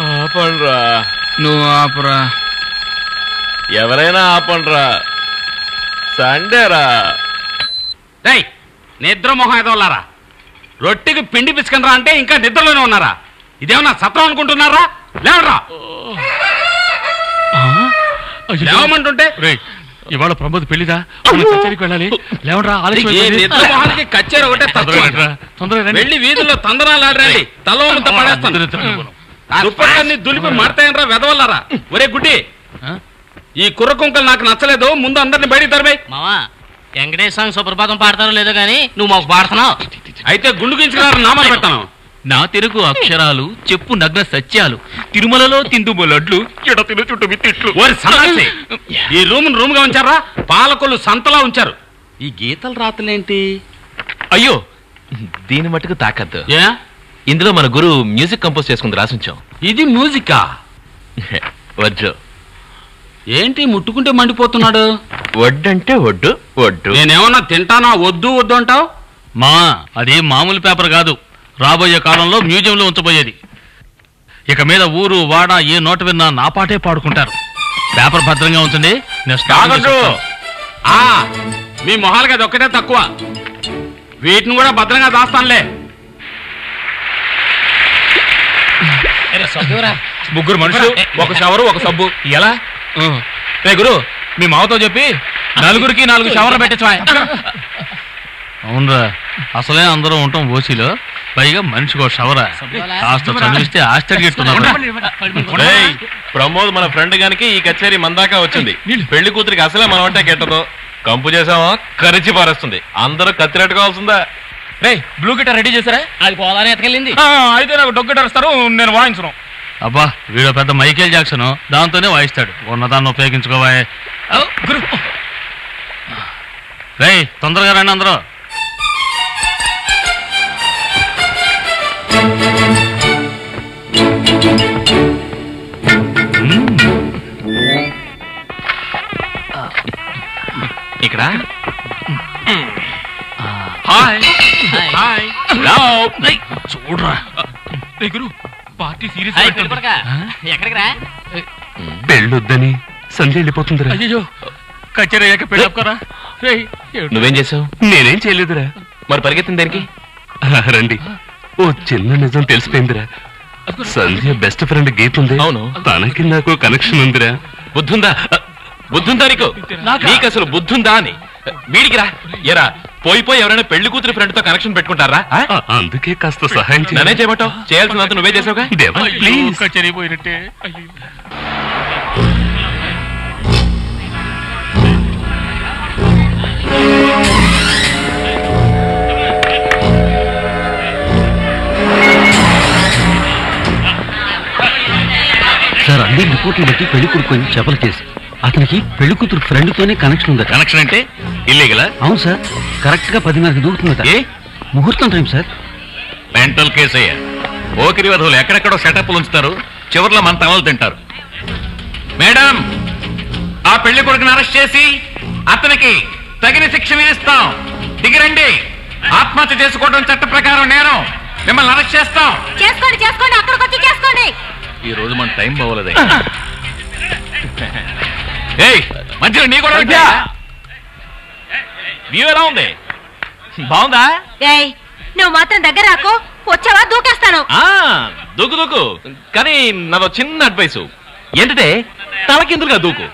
ఆపండ్రా. నువ్వు ఆపురా. ఎవరైనా ఆపండ్రా, సండేరా. నిద్ర మొహం ఎదవలారా, రొట్టెకి పిండి పిసుకనరా అంటే ఇంకా నిద్రలోనే ఉన్నారా? ఇదేమన్నా సత్రం అనుకుంటున్నారా? లేవరా, లేవమంటుంటే. ఇవాళ ప్రమోద్ పెళ్లిదా, కచేరీకి వెళ్ళాలి. లేవరా, నిద్ర మొహానికి కచ్చేరి ఒకటే తొందరగా వెళ్ళి వీధుల్లో తందనాలు ఆడరండి. తలవంత పడేస్తాను. దుప్పట్లన్నీ దులిపి మాడతాయనరా వెదవల్లారా. ఒరే గుడ్డి, ఈ కుర్ర కుంకలు నాకు నచ్చలేదు, ముందు అందరిని బయటికి తరమే. మావా వెంకటేశ్వర స్వామి సుప్రభాతం పాడతారో లేదో గానీ నువ్వు మాకు పాడుతున్నావు. అయితే గుండు గించుకున్నారు నామాలు పెడతాను. నా తెలుగు అక్షరాలు చెప్పు నగ్న సత్యాలు, తిరుమలలో తిందుము లడ్లు, ఎడతిలో చుట్టూ తిట్లు. ఈ రూమ్ గా ఉంచారా? పాలకొల్లు సంతలా ఉంచారు. ఈ గీతలు రాతలేంటి? అయ్యో, దీని మట్టుకు తాకద్దు. ఏ, ఇందులో మన గురు మ్యూజిక్ కంపోజ్ చేసుకుంది రాసుంచాం. ఇది మ్యూజికా? వడ్డు. ఏంటి ముట్టుకుంటే మండిపోతున్నాడు? వడ్డంటే ఒడ్డు, ఒడ్డు. నేనేమన్నా తింటానా వద్దు వద్దు అంటావు? మా అది మామూలు పేపర్ కాదు, రాబోయే కాలంలో మ్యూజియంలో ఉంచబోయేది. ఇక మీద ఊరు వాడ ఏ నోట విన్నా నా పాటే పాడుకుంటారు. పేపర్ భద్రంగా ఉంచండి. మీ మొహాలకి అది ఒక్కటే తక్కువ, వీటిని కూడా భద్రంగా దాస్తానులే. ముగ్గురు మనుషులు, ఒక షవరు, ఒక సబ్బు. ఎలా రే గురు, మీ మావతో చెప్పి నలుగురికి 4 షవర్లు పెట్టచ్చు. అవునరా, అసలే అందరూ ఉంటాం ఓసీలో, పైగా మనిషికి ఒక షవరా. కాస్త చదివిస్తే ఆశ్చర్యస్తున్నారు. ప్రమోద్ మన ఫ్రెండ్ గానికి ఈ కచేరీ మందాకా వచ్చింది. పెళ్లి కూతురికి అసలే మనం అంటే కెట్టదు. కంపు చేసామా కరిచి పారేస్తుంది. అందరూ కత్తిరెట్టు కావాల్సిందా? రే, బ్లూ గిటార్ రెడీ చేశారా? అది పోదానే ఎతకెళ్ళింది. అయితే నాకు డొగ్ గిటార్ ఇస్తారు, నేను వాయించను. అబ్బా, వీడు పెద్ద మైకేల్ జాక్సన్, దాంతోనే వాయిస్తాడు. ఉన్నదాన్ని ఉపయోగించుకోవా. రే, తొందరగా రండి అందరూ. ఇక్కడ చూడరా గురు, పార్టీ సీరియస్. ఎక్కడికి రా? పెళ్ళొద్దని సంధ్య వెళ్ళిపోతుందిరా. అయ్యో, కచేరీ అయ్యాక పెళ్ళొక్కరా. నువ్వేం చేసావు? నేనేం చేయలేదురా. మరి పరిగెత్తింది దానికి? రండి, ఓ చిన్న నిజం తెలిసిపోయిందిరా. సంధ్య బెస్ట్ ఫ్రెండ్ గీత ఉంది. అవును, తనకి నాకు కనెక్షన్ ఉందిరా. బుద్ధుందా? బుద్ధుందా నీకు? నీకు అసలు బుద్ధుందా అని. వీడికి రా. ఎరా, పోయి ఎవరైనా పెళ్లి కూతురు ఫ్రెండ్ తో కనెక్షన్ పెట్టుకుంటారా? అందుకే కాస్త సహాయం నన్నే చేయమంటావు? చేయాల్సినంత నువ్వే చేసావుగా. కచేరీ పోయినట్టే. సార్, అన్ని రిపోర్ట్లు బట్టి పెళ్లి కొడుకుని చెప్పల కేసు. అతనికి పెళ్లి కూతురు ఫ్రెండ్ తోనే కనెక్షన్ ఉందట. కనెక్షన్ అంటే ఇల్లీగలా? అవును సార్, కరెక్ట్ గా 10:30కి దూకుతుందట. ముహూర్తం టైం సార్. మెంటల్ కేసు అయ్యా. ఓకిరి వధువులు ఎక్కడెక్కడో సెటప్లు ఉంచుతారు, చివర్లో మన తమలు తింటారు. మేడం, ఆ పెళ్లి కొడుకుని అరెస్ట్ చేసి అతనికి తగిన శిక్ష విధిస్తాం. దిగిరండి. ఆత్మహత్య చేసుకోవడం చట్ట ప్రకారం నేరం. మిమ్మల్ని అరెస్ట్ చేస్తాం. చేసుకోండి చేసుకోండి, అక్కడికి వచ్చి చేసుకోండి. ఈ రోజు మన టైం బాగోలేదే. మంచిగా నీ కూడా వ్యూ ఎలా ఉంది? బాగుందా? నువ్వు మాత్రం దగ్గర రాకు, వచ్చావా దూకేస్తాను. దూకు దూకు, కానీ నాదో చిన్న అడ్వైసు ఏంటంటే తలకిందులుగా దూకు.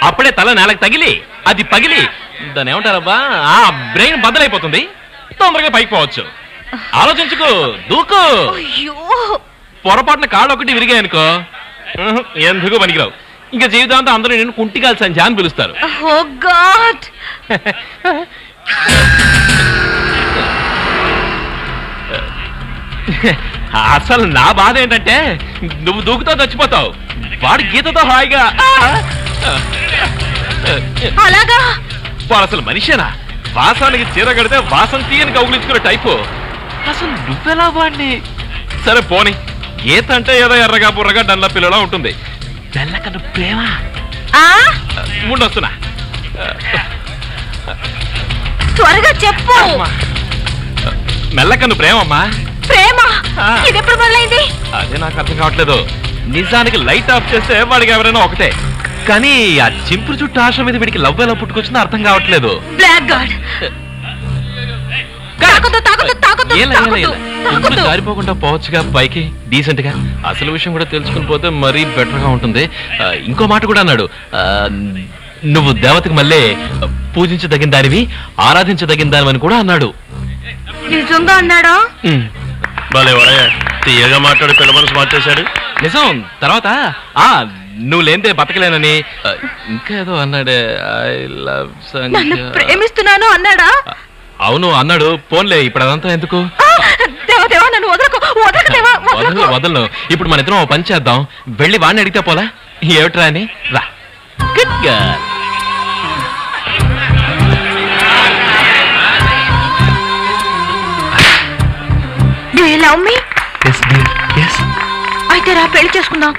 అప్పుడే తల నేలకు తగిలి అది పగిలి దాన్ని ఏమంటారబ్బా, బ్రెయిన్ బద్దలైపోతుంది. తొందరగా పైకి పోవచ్చు. ఆలోచించుకో, దూకు. పొరపాటున కాళ్ళు ఒకటి విరిగాయనుకో ఎందుకు పనికిరావు. ఇంకా జీవితాంతం అందరూ నేను కుంటికాల సంధ్య అని పిలుస్తారు. అసలు నా బాధ ఏంటంటే నువ్వు దూకుతో చచ్చిపోతావు, వాడు గీతతో హాయిగా. వాడు అసలు మనిషేనా? వాసానికి చీర కడితే వాసన తీయని కౌగులించుకునే టైపు. అసలు నువ్వెలా వాడిని? సరే పోనీ, గీత అంటే ఏదో ఎర్రగా బుర్రగా డల్ల పిల్లలా ఉంటుంది. తెల్లకన్ను ప్రేమ ముండొస్తున్నా. త్వరగా చెప్పు. మెల్లకన్ను ప్రేమమ్మా. ప్రేమ? ఇది ఎప్పుడు మొదలైంది? అదే నాకు అర్థం కావట్లేదు. నిజానికి లైట్ ఆఫ్ చేస్తే వాడికి ఎవరైనా ఒకటే, కానీ ఆ చింపురు చుట్టూ ఆశ మీద వీడికి లవ్ ఎలా పుట్టుకొచ్చిందో అర్థం కావట్లేదు. బ్లాక్ గార్డ్ జారిపోకుండా పోవచ్చుగా పైకి డీసెంట్ గా. అసలు విషయం కూడా తెలుసుకుని పోతే మరీ బెటర్ గా ఉంటుంది. ఇంకో మాట కూడా అన్నాడు, నువ్వు దేవతకి మళ్ళీ పూజించదగిన దానివి, ఆరాధించదగిన దానివని కూడా అన్నాడు. నిజంగా అన్నాడా? తీయగా మాట్లాడి పిల్ల మనసు మార్చేశాడు. నిజం. తర్వాత నువ్వు లేనిదే బతకలేనని ఇంకా ఏదో అన్నాడే. ఐ లవ్ నన్ను ప్రేమిస్తున్నాను అన్నాడా? అవును అన్నాడు. పోన్లే, ఇప్పుడు అదంతా ఎందుకు? దేవదేవా నన్ను వదలను. ఇప్పుడు మన ఇద్దరం పని చేద్దాం, వెళ్ళి వాడిని అడిగితే పోలా? ఏమిట్రా అని రా. Good girl. Do you love me? Yes, dear. Yes. అయితే రా పెళ్లి చేసుకుందాం.